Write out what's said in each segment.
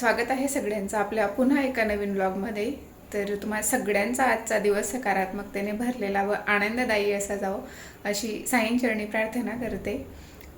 स्वागत आहे सगळ्यांचं आपल्या पुन्हा एका नवीन ब्लॉगमध्ये. तर तुम्हाला सगळ्यांचा आजचा दिवस सकारात्मकतेने भरलेला व आनंददायी असा जावो अशी साईंचरणी प्रार्थना करते.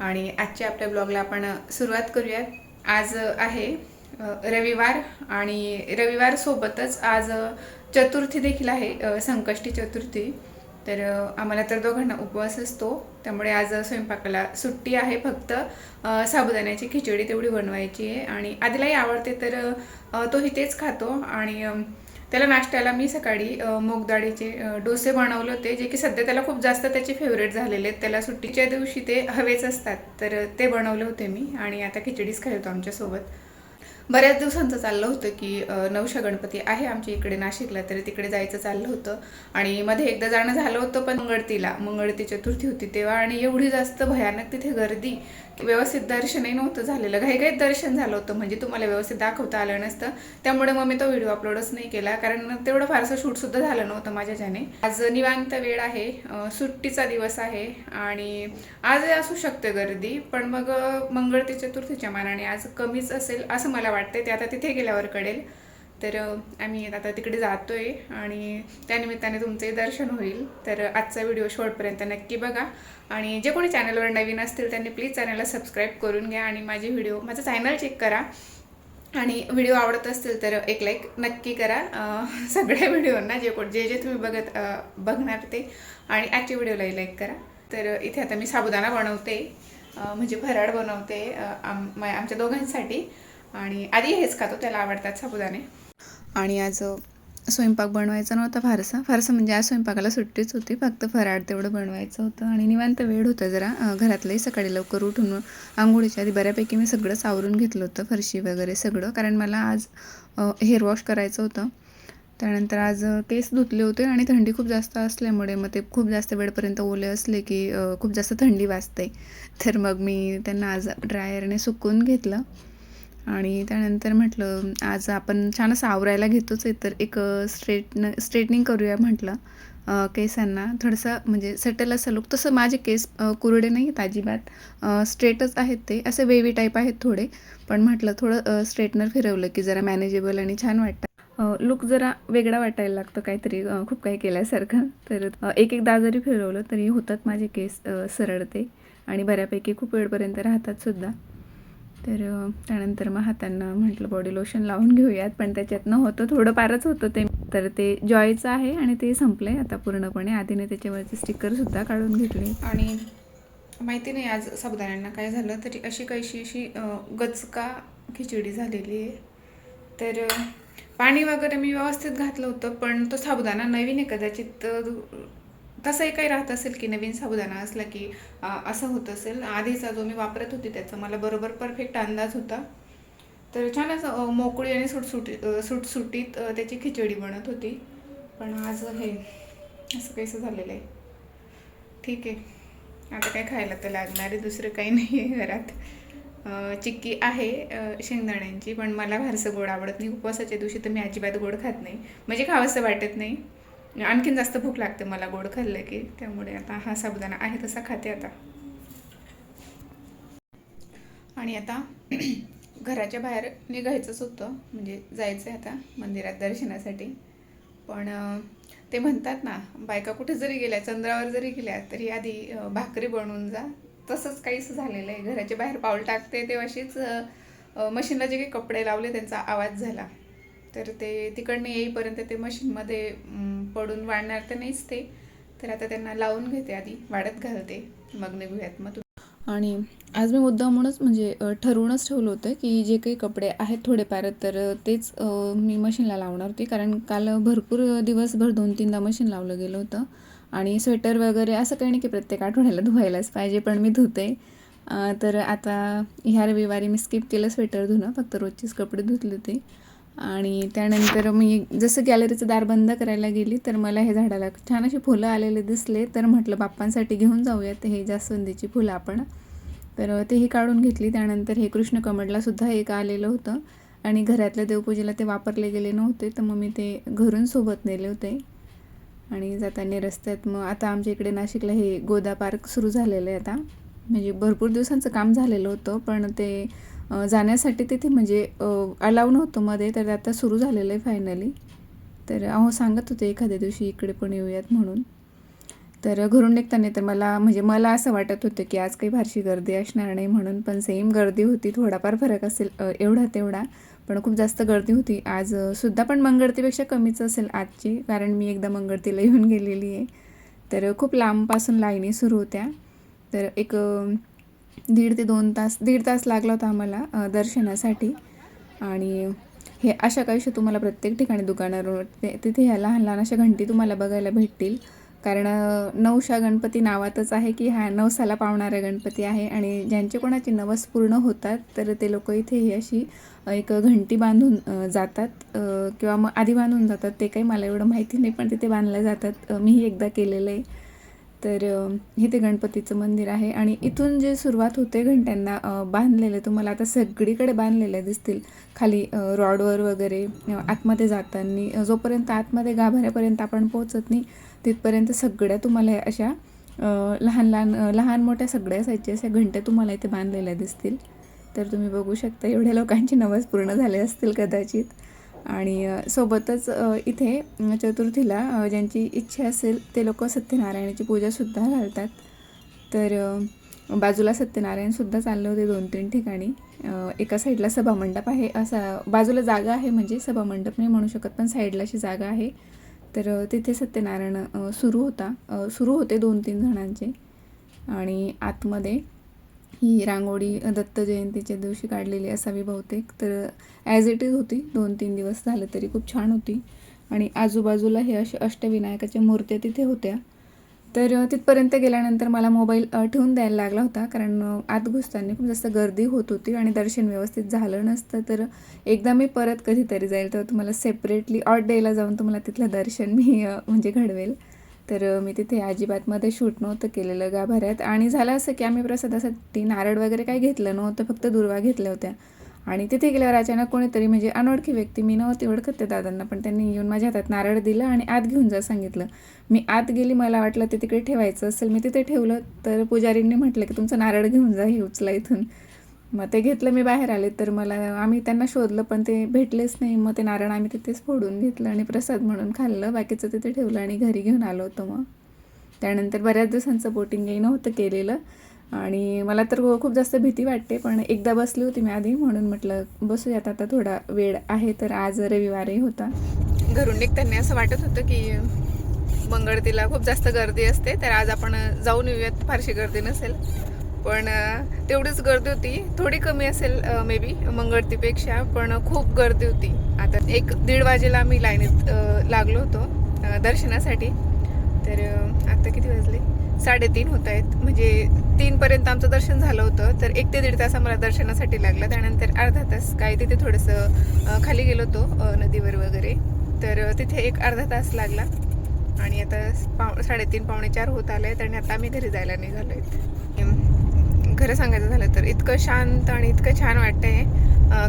आणि आजच्या आपल्या ब्लॉगला आपण सुरुवात करूयात. आज आहे रविवार आणि रविवार सोबतच आज चतुर्थी देखील आहे, संकष्टी चतुर्थी. तर आम्हाला तर दोघांना उपवास असतो, त्यामुळे आज स्वयंपाकाला सुट्टी आहे. फक्त साबुदाण्याची खिचडी तेवढी बनवायची आहे आणि आधीलाही आवडते तर तोही तेच खातो. आणि त्याला नाश्त्याला मी सकाळी मूग डाळीचे डोसे बनवले होते, जे की सध्या त्याला खूप जास्त त्याचे फेवरेट झालेले आहेत. त्याला सुट्टीच्या दिवशी ते हवेच असतात, तर ते बनवले होते मी आणि आता खिचडीच खायचो आमच्यासोबत. बऱ्याच दिवसांचं चाललं होतं की नवशा गणपती आहे आमच्या इकडे नाशिकला, तर तिकडे जायचं चाललं होतं. आणि मध्ये एकदा जाणं झालं होतं, पण मंगळती चतुर्थी होती तेव्हा, आणि एवढी जास्त भयानक तिथे गर्दी, व्यवस्थित दर्शनही नव्हतं झालेलं. घाईघाईत दर्शन झालं होतं, म्हणजे तुम्हाला व्यवस्थित दाखवता आलं नसतं. त्यामुळे मग मी तो व्हिडिओ अपलोडच नाही केला, कारण तेवढं फारसं शूटसुद्धा झालं नव्हतं माझ्याच्याने. आज निवांत वेळ आहे, सुट्टीचा दिवस आहे आणि आजही असू शकते गर्दी, पण मग मंगळती चतुर्थीच्या मानाने आज कमीच असेल असं मला वाटते. ते आता तिथे गेल्यावर कळेल. तर आम्ही आता तिकडे जातोय आणि त्यानिमित्ताने तुमचंही दर्शन होईल. तर आजचा व्हिडिओ शेवटपर्यंत नक्की बघा. आणि जे कोणी चॅनलवर नवीन असतील त्यांनी प्लीज चॅनलला सबस्क्राईब करून घ्या आणि माझं चॅनल चेक करा. आणि व्हिडिओ आवडत असतील तर एक लाईक नक्की करा सगळ्या व्हिडिओंना, जे तुम्ही बघणार ते. आणि आजच्या व्हिडिओलाही लाईक करा. तर इथे आता मी साबुदाणा बनवते, म्हणजे फराळ बनवते आमच्या दोघांसाठी. आणि आधी हेच खातो, त्याला आवडतात साबुदाणे. आणि आज स्वयंपाक बनवायचा नव्हता फारसा म्हणजे आज स्वयंपाकाला सुट्टीच होती, फक्त फराळ तेवढं बनवायचं होतं. आणि निवांत वेळ होता जरा. घरातलंही सकाळी लवकर उठून आंघोळीच्या आधी बऱ्यापैकी मी सगळंच आवरून घेतलं होतं, फरशी वगैरे सगळं, कारण मला आज हेअर वॉश करायचं होतं. त्यानंतर आज केस धुतले होते आणि थंडी खूप जास्त असल्यामुळे मग ते खूप जास्त वेळपर्यंत ओले असले की खूप जास्त थंडी वाजते. तर मग मी त्यांना आज ड्रायरने सुकवून घेतलं. आणि त्यानंतर म्हटलं आज आपण छान असं आवरायला घेतोच आहे, तर एक स्ट्रेटनिंग करूया म्हटलं केसांना. थोडंसं म्हणजे सेटल असं लुक. तसं माझे केस कुरडे नाही आहेत अजिबात, स्ट्रेटच आहेत, ते असे वेवी टाईप आहेत थोडे. पण म्हटलं थोडं स्ट्रेटनर फिरवलं की जरा मॅनेजेबल आणि छान वाटतं, लुक जरा वेगळा वाटायला लागतं, काहीतरी खूप काही केल्यासारखं. तर एकदा जरी फिरवलं तरी होतात माझे केस सरळ ते, आणि बऱ्यापैकी खूप वेळपर्यंत राहतात सुद्धा. तर त्यानंतर मग हातांना म्हटलं बॉडी लोशन लावून घेऊयात, पण त्याच्यातनं होतं थोडं फारच होतं ते. तर ते जॉयचं आहे आणि ते संपलं आहे आता पूर्णपणे. आधीने त्याच्यावरचे स्टिकरसुद्धा काढून घेतले. आणि माहिती नाही आज साबुदाण्यांना काय झालं, तरी अशी गचका खिचडी झालेली आहे. तर पाणी वगैरे मी व्यवस्थित घातलं होतं, पण तो साबुदाणा नवीन आहे कदाचित, तसंही काही राहत असेल की नवीन साबुदाणा असला की असं होत असेल. आधीचा जो मी वापरत होती त्याचा मला बरोबर परफेक्ट अंदाज होता. तर छान असं मोकळी आणि सुटसुटीत त्याची खिचडी बनत होती. पण आज हे असं काहीसं झालेलं आहे. ठीक आहे, आता काय खायला तर लागणार आहे, दुसरं काही नाही आहे घरात. चिक्की आहे शेंगदाण्यांची, पण मला फारसं गोड आवडत नाही. उपवासाच्या दिवशी तर मी अजिबात गोड खात नाही, म्हणजे खावंसं वाटत नाही. आणखीन जास्त भूक लागते मला गोड खाल्लं की, त्यामुळे आता हा साबुदाणा आहे तसा खाते आता. आणि आता घराच्या बाहेर निघायचंच होतं, म्हणजे जायचं आहे आता मंदिरात दर्शनासाठी. पण ते म्हणतात ना, बायका कुठे जरी गेल्या, चंद्रावर जरी गेल्या, तरी आधी भाकरी बनवून जा. तसंच काहीच झालेलं आहे. घराच्या बाहेर पाऊल टाकते तेव्हाशीच मशीनला जे काही कपडे लावले त्यांचा आवाज झाला. तर ते तिकडनं येईपर्यंत ते मशीनमध्ये पडून वाढणार तर नाहीच ते. तर आता त्यांना लावून घेते, आधी वाढत घालते, मग निघूयात मग. आणि आज मी मुद्दामूनच म्हणजे ठरवूनच ठेवलं होतं की जे काही कपडे आहेत थोडेफार, तर तेच मी मशीनला लावणार होती, कारण काल भरपूर दिवसभर 2-3दा मशीन लावलं गेलं होतं. आणि स्वेटर वगैरे असं काही नाही की प्रत्येक आठवड्याला धुवायलाच पाहिजे, पण मी धुते. तर आता ह्या रविवारी मी स्किप केलं स्वेटर धुणं, फक्त रोजचीच कपडे धुतले होते. आणि त्यानंतर मी जसं गॅलरीचं दार बंद करायला गेली तर मला हे झाडाला छान अशी फुलं आलेले दिसले. तर म्हटलं बाप्पांसाठी घेऊन जाऊयात हे जास्वंदीची फुलं आपण. तर तेही काढून घेतली. त्यानंतर हे कृष्णकमळलासुद्धा एक आलेलं होतं, आणि घरातल्या देवपूजेला ते वापरले गेले नव्हते, तर मग मी ते घरून सोबत नेले होते. आणि जाताना रस्त्यात मग आता आमच्या इकडे नाशिकला हे गोदा पार्क सुरू झालेलं आहे आता, म्हणजे भरपूर दिवसांचं काम झालेलं होतं, पण ते जाण्यासाठी तिथे म्हणजे अलाव नव्हतं मध्ये, तर आता सुरू झालेलं आहे फायनली. तर अहो सांगत होते एखाद्या दिवशी इकडे पण येऊयात म्हणून. तर घरून निघताना तर मला असं वाटत होतं की आज काही फारशी गर्दी असणार नाही म्हणून, पण सेम गर्दी होती. थोडाफार फरक असेल एवढा तेवढा, पण खूप जास्त गर्दी होती आज सुद्धा. पण मंगळतीपेक्षा कमीच असेल आजची, कारण मी एकदा मंगळतीला येऊन गेलेली आहे. तर खूप लांबपासून लाईनी सुरू होत्या. तर एक 1.5 ते 2 तास लागला होता आम्हाला दर्शनासाठी. आणि हे अशा काहीशा तुम्हाला प्रत्येक ठिकाणी दुकानावर तिथे ह्या लहान लहान अशा घंटी तुम्हाला बघायला भेटतील. कारण नवशा गणपती नावातच आहे की हा नवसाला पावणारा गणपती आहे. आणि ज्यांचे कोणाचे नवस पूर्ण होतात तर ते लोक इथे ही अशी एक घंटी बांधून जातात, किंवा मग आधी बांधून जातात, ते काही मला एवढं माहिती नाही, पण तिथे बांधल्या जातात. मीही एकदा केलेलं आहे. तर हे ते गणपतीचं मंदिर आहे. आणि इथून जे सुरुवात होते घंट्यांना बांधलेले तुम्हाला आता सगळीकडे बांधलेले दिसतील, खाली रॉडवर वगैरे. आतमध्ये जाताना जोपर्यंत आतमध्ये गाभाऱ्यापर्यंत आपण पोहोचत नाही तिथपर्यंत सगळ्या तुम्हाला अशा लहान मोठ्या सगळ्या असायच्या अशा घंट्या तुम्हाला इथे बांधलेल्या दिसतील. तर तुम्ही बघू शकता एवढ्या लोकांचे नवस पूर्ण झाले असतील कदाचित. आणि सोबतच इथे चतुर्थीला ज्यांची इच्छा असेल ते लोक सत्यनारायणाची पूजासुद्धा घालतात. तर बाजूला सत्यनारायणसुद्धा चालले होते 2-3 ठिकाणी. एका साईडला सभामंडप आहे, असा बाजूला जागा आहे, म्हणजे सभामंडप नाही म्हणू शकत, पण साईडला अशी जागा आहे. तर तिथे सत्यनारायण सुरू होते 2-3 जणांचे. आणि आतमध्ये ही रांगोळी दत्त जयंतीच्या दिवशी काढलेली असावी बहुतेक. तर ॲज इट इज होती, 2-3 दिवस झालं तरी खूप छान होती. आणि आजूबाजूला हे असे अष्टविनायकाच्या मूर्त्या तिथे होत्या. तर तिथपर्यंत गेल्यानंतर मला मोबाईल ठेवून द्यायला लागला होता, कारण आत घुसताना खूप जास्त गर्दी होत होती आणि दर्शन व्यवस्थित झालं नसतं. तर एकदा मी परत कधीतरी जाईल तर तुम्हाला सेपरेटली ऑड डेला जाऊन तुम्हाला तिथलं दर्शन मी म्हणजे घडवेल. तर मी तिथे अजिबातमध्ये शूट नव्हतं केलेलं गाभाऱ्यात. आणि झालं असं की आम्ही प्रसादासाठी नारळ वगैरे काही घेतलं नव्हतं, फक्त दुर्वा घेतल्या होत्या. आणि तिथे गेल्यावर अचानक कोणीतरी म्हणजे अनोळखी व्यक्ती, मी नव्हती ओळखत त्या दादांना, पण त्यांनी येऊन माझ्या हातात नारळ दिलं आणि आत घेऊन जा सांगितलं. मी आत गेली, मला वाटलं ते तिकडे ठेवायचं असेल, मी तिथे ठेवलं. तर पुजारींनी म्हटलं की तुमचं नारळ घेऊन जा, हे उचला इथून. मग ते घेतलं, मी बाहेर आले. तर आम्ही त्यांना शोधलं पण ते भेटलेच नाही. मग ते नारळ आम्ही तिथेच फोडून घेतलं आणि प्रसाद म्हणून खाल्लं, बाकीचं तिथे ठेवलं आणि घरी घेऊन आलो होतो. मग त्यानंतर बऱ्याच दिवसांचं बोटिंगही नव्हतं केलेलं आणि मला तर खूप जास्त भीती वाटते. पण एकदा बसली होती मी आधी, म्हणून म्हटलं बसूयात आता, थोडा वेळ आहे. तर आज रविवारही होता. घरून निघताना असं वाटत होतं की मंगळतीला खूप जास्त गर्दी असते, तर आज आपण जाऊन येऊयात, फारशी गर्दी नसेल. पण तेवढीच गर्दी होती, थोडी कमी असेल मे बी मंगळतीपेक्षा, पण खूप गर्दी होती. आता 1-1:30 वाजेला मी लाईनीत लागलो होतो दर्शनासाठी. तर आता किती वाजले, 3:30 होत आहेत, म्हणजे 3पर्यंत आमचं दर्शन झालं होतं. तर 1 ते 1.5 तास आम्हाला दर्शनासाठी लागला. त्यानंतर अर्धा तास काय तिथे थोडंसं खाली गेलो होतो नदीवर वगैरे, तर तिथे 1-अर्धा तास लागला. आणि आता 3:30-4 होत आले आहेत आणि आता आम्ही घरी जायला निघालो आहेत. खरं सांगायचं झालं तर इतकं शांत आणि इतकं छान वाटतंय,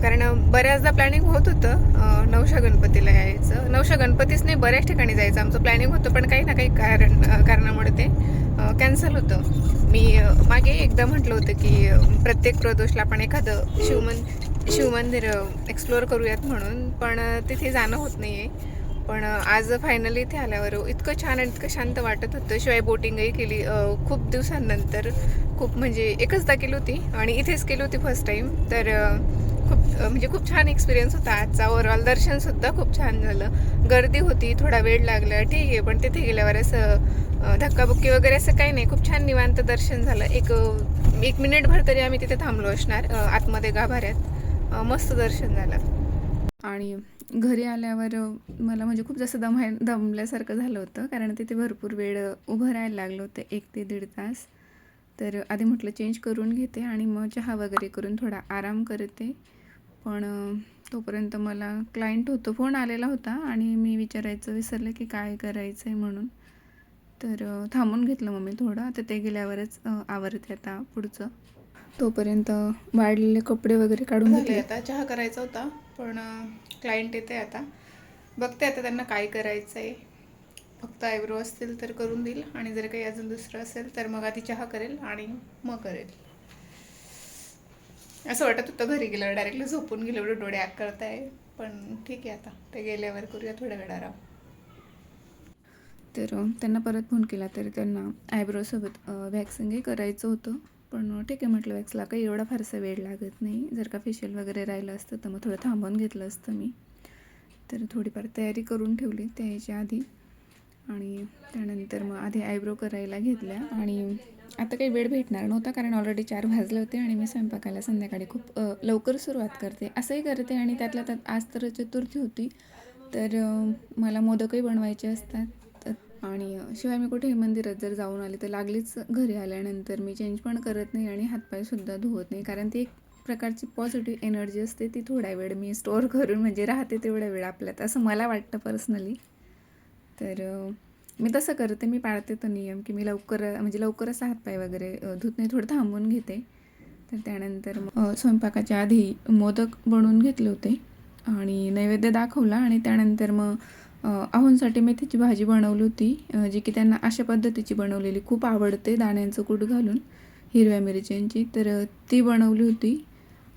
कारण बऱ्याचदा प्लॅनिंग होत होतं नवशा गणपतीला यायचं. नवशा गणपतीच नाही, बऱ्याच ठिकाणी जायचं आमचं प्लॅनिंग होतं, पण काही ना काही कारणामुळे ते कॅन्सल होतं. मी मागे एकदा म्हटलं होतं की प्रत्येक प्रदोषला आपण एखादं शिवमंदिर एक्सप्लोअर करूयात म्हणून, पण तिथे जाणं होत नाही आहे. पण आज फायनली इथे आल्यावर इतकं छान आणि इतकं शांत वाटत होतं. शिवाय बोटिंगही केली खूप दिवसांनंतर, खूप म्हणजे एकचदा केली होती आणि इथेच केली होती फर्स्ट टाईम. तर खूप छान एक्सपिरियन्स होता आजचा. ओव्हरऑल दर्शनसुद्धा खूप छान झालं. गर्दी होती, थोडा वेळ लागला, ठीक आहे, पण तिथे गेल्यावर असं धक्काबुक्की वगैरे असं काही नाही, खूप छान निवांत दर्शन झालं. एक मिनिटभर तरी आम्ही तिथे थांबलो असणार आतमध्ये गाभाऱ्यात. मस्त दर्शन झालं. आणि घरी आल्यावर मला म्हणजे खूप जास्त दमल्यासारखं झालं होतं, कारण तिथे भरपूर वेळ उभं राहायला लागलं होतं, 1 ते 1.5 तास. तर आधी म्हटलं चेंज करून घेते आणि मग चहा वगैरे करून थोडा आराम करते. पण तोपर्यंत मला क्लायंट होतं, फोन आलेला होता आणि मी विचारायचं विसरले की काय करायचं आहे म्हणून. तर थांबून घेतलं मग मी थोडं. आता ते गेल्यावरच आवरते आता पुढचं. तोपर्यंत वाढलेले कपडे वगैरे काढून घेतले. आता चहा करायचा होता, पण क्लायंट येते आता, बघते आता त्यांना काय करायचं आहे. फक्त आयब्रो असतील तर करून देईल आणि जर काही अजून दुसरं असेल तर मग आधी चहा करेल आणि मग करेल. असं वाटत होतं घरी गेलं डायरेक्टली झोपून गेलं, एवढे डोळे आग करताय. पण ठीक आहे, आता ते गेल्यावर करूया थोड्या वेळ आराम. तर त्यांना परत फोन केला तर त्यांना आयब्रोसोबत वॅक्सिंगही करायचं होतं. पण ठीक आहे म्हटलं, वॅक्सला काही एवढा फारसा वेळ लागत नाही. जर का फेशियल वगैरे राहिलं असतं तर मग थोडं थांबवून घेतलं असतं मी. तर थोडीफार तयारी करून ठेवली त्या यायच्या आधी. आणि त्यानंतर मग आधी आयब्रो करायला घेतल्या. आणि आता काही वेळ भेटणार नव्हता कारण ऑलरेडी 4 वाजले होते आणि मी स्वयंपाकाला संध्याकाळी खूप लवकर सुरुवात करते, असंही करते. आणि त्यातल्या त्यात आज तर चतुर्थी होती, तर मला मोदकही बनवायचे असतात. आणि शिवाय मी कुठेही मंदिरात जर जाऊन आले तर लागलीच घरी आल्यानंतर मी चेंज पण करत नाही आणि हातपायसुद्धा धुवत नाही, कारण ती एक प्रकारची पॉझिटिव्ह एनर्जी असते, ती थोडा वेळ मी स्टोअर करून म्हणजे राहते तेवढा वेळ आपल्यात, असं मला वाटतं पर्सनली. तर मी तसं करते, मी पाळते तो नियम की मी लवकरच हातपाय वगैरे धुत नाही, थोडं थांबून घेते. तर त्यानंतर मग स्वयंपाकाच्या आधी मोदक बनवून घेतले होते आणि नैवेद्य दाखवला. आणि त्यानंतर मग आहोंसाठी मेथीची भाजी बनवली होती, जी की त्यांना अशा पद्धतीची बनवलेली खूप आवडते, दाण्यांचं कूट घालून हिरव्या मिरच्यांची. तर ती बनवली होती.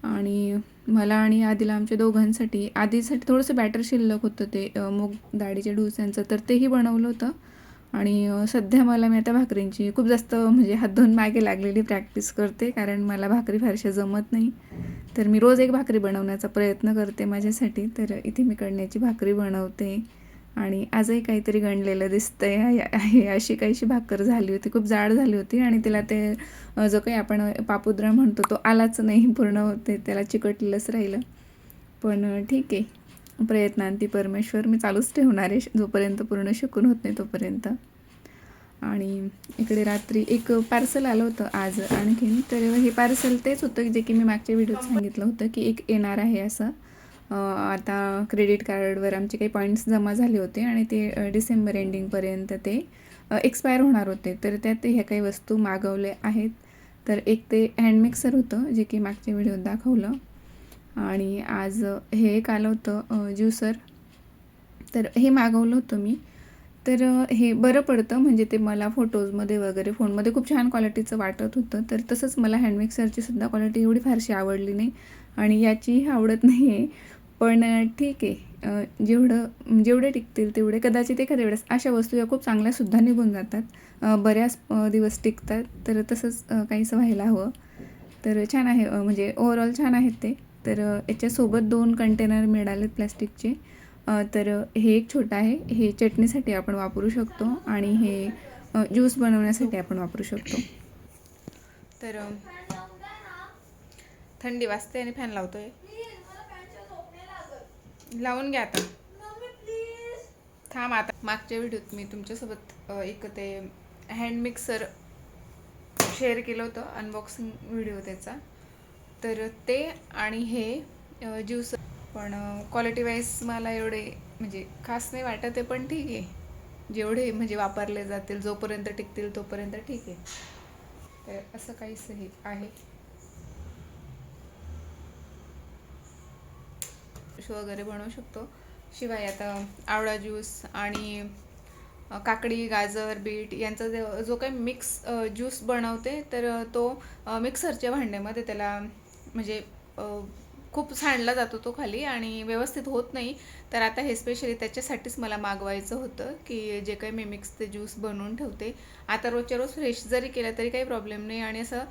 आणि मला आणि आधीला आमच्या दोघांसाठी, आधीसाठी थोडंसं बॅटर शिल्लक होतं ते मूग डाळीच्या डोस्यांचं, तर तेही बनवलं होतं. आणि सध्या मी आता भाकरींची खूप जास्त म्हणजे हात धुवून मागे लागलेली प्रॅक्टिस करते, कारण मला भाकरी फारशा जमत नाही. तर मी रोज एक भाकरी बनवण्याचा प्रयत्न करते माझ्यासाठी. तर इथे मी कणण्याची भाकरी बनवते आणि आजही काहीतरी गणलेलं दिसतंय. आहे अशी काहीशी भाकर झाली होती, खूप जाड झाली होती आणि तिला ते जो काही आपण पापुद्रा म्हणतो तो आलाच नाही पूर्ण होते, त्याला चिकटलेलंच राहिलं. पण ठीक आहे, प्रयत्नांती परमेश्वर, मी चालूच ठेवणार आहे जोपर्यंत पूर्ण शिकून होत नाही तोपर्यंत. आणि इकडे रात्री एक पार्सल आलं होतं आज आणखीन. तर हे पार्सल तेच होतं जे की मी मागच्या व्हिडिओत सांगितलं होतं की एक येणार आहे असं. आता क्रेडिट कार्डवर आमचे काही पॉईंट्स जमा झाले होते आणि ते डिसेंबर एंडिंगपर्यंत ते एक्सपायर होणार होते. तर त्यात ह्या काही वस्तू मागवल्या आहेत. तर एक ते हँड मिक्सर होतं जे की मागच्या व्हिडिओत दाखवलं. आणि आज हे एक आलं होतं ज्युसर, तर हे मागवलं होतं मी. तर हे बरं पडतं, म्हणजे ते मला फोटोजमध्ये वगैरे फोनमध्ये खूप छान क्वालिटीचं वाटत होतं. तर तसंच मला हँड मिक्सरचीसुद्धा क्वालिटी एवढी फारशी आवडली नाही आणि याचीही आवडत नाही आहे. पण ठीक आहे, जेवढे टिकतील तेवढे, कदाचित एखाद्या वेळेस अशा वस्तू या खूप चांगल्यासुद्धा निघून जातात, बऱ्याच दिवस टिकतात. तर तसंच काहीसं व्हायला हवं. तर छान आहे, म्हणजे ओव्हरऑल छान आहेत ते. तर याच्यासोबत 2 कंटेनर मिळालेत प्लॅस्टिकचे. तर हे एक छोटं आहे, हे चटणीसाठी आपण वापरू शकतो आणि हे ज्यूस बनवण्यासाठी आपण वापरू शकतो. तर थंडी वाजते आणि फॅन लावतोय, लावून घ्या आता, थांब आता. मागच्या व्हिडिओत मी तुमच्यासोबत एक ते हँड मिक्सर शेअर केलं होतं, अनबॉक्सिंग व्हिडिओ त्याचा. तर ते आणि हे ज्यूस, पण क्वालिटी वाईज मला एवढे म्हणजे खास नाही वाटत आहे, पण ठीक आहे, जेवढे म्हणजे वापरले जातील, जोपर्यंत टिकतील तोपर्यंत ठीक आहे. तर असं काहीच हे आहे. वगैरे बनवू शकतो. शिवाय आता आवळा ज्यूस आणि काकडी, गाजर, बीट यांचा जो काही मिक्स ज्यूस बनवते, तर तो मिक्सरच्या भांड्यामध्ये त्याला म्हणजे खूप सांडला जातो तो खाली आणि व्यवस्थित होत नाही. तर आता हे स्पेशली त्याच्यासाठीच मला मागवायचं होतं की जे काही मी मिक्स ते ज्यूस बनवून ठेवते. आता रोजच्या रोज फ्रेश जरी केलं तरी काही प्रॉब्लेम नाही आणि असं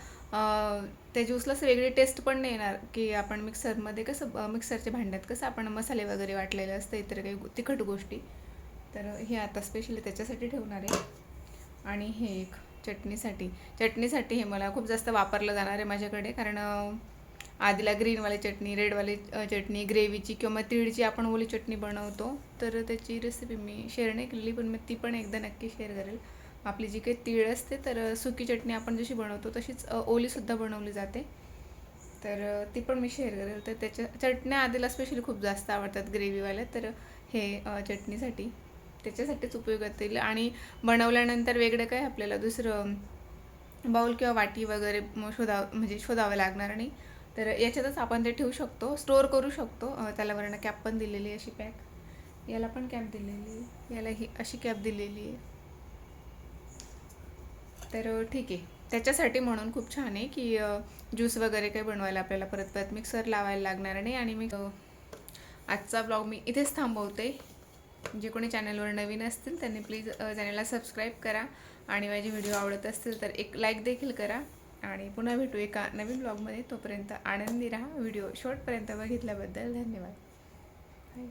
त्या ज्यूसलाच वेगळी टेस्ट पण नाही येणार की आपण मिक्सरमध्ये कसं, मिक्सरच्या भांड्यात कसं आपण मसाले वगैरे वाटलेले असते, इतर काही तिखट गोष्टी. तर हे आता स्पेशली त्याच्यासाठी ठेवणार आहे. आणि हे एक चटणीसाठी हे मला खूप जास्त वापरलं जाणार आहे माझ्याकडे, कारण आधीला ग्रीनवाली चटणी, रेडवाली चटणी, ग्रेव्हीची किंवा तिळची आपण ओली चटणी बनवतो. तर त्याची रेसिपी मी शेअर नाही केलेली, पण मी ती पण एकदा नक्की शेअर करेल. आपली जी काही तीळ असते, तर सुकी चटणी आपण जशी बनवतो तशीच ओलीसुद्धा बनवली जाते, तर ती पण मी शेअर करेल. तर त्याच्या चटण्या आधीला स्पेशली खूप जास्त आवडतात ग्रेव्हीवाल्या, तर हे चटणीसाठी त्याच्यासाठीच उपयोग येतील. आणि बनवल्यानंतर वेगळं काय आपल्याला दुसरं बाउल किंवा वाटी वगैरे शोधावं लागणार नाही. तर याच्यातच आपण ते ठेवू शकतो, स्टोअर करू शकतो. त्याला वरनं कॅप पण दिलेली आहे अशी पॅक, याला पण कॅप दिलेली आहे, याला ही अशी कॅप दिलेली आहे. तर ठीक आहे. त्याच्यासाठी म्हणून खूप छान आहे की ज्यूस वगैरे काही बनवायला आपल्याला परत परत मिक्सर लावायला लागणार नाही. आणि मी आजचा ब्लॉग मी इथेच थांबवते. जे कोणी चॅनलवर नवीन असतील त्यांनी प्लीज चॅनलला सबस्क्राईब करा आणि माझे व्हिडिओ आवडत असतील तर एक लाईक देखील करा. आणि पुन्हा भेटू एका नवीन ब्लॉगमध्ये. तोपर्यंत आनंदी राहा. व्हिडिओ शेवटपर्यंत बघितल्याबद्दल धन्यवाद. बाय.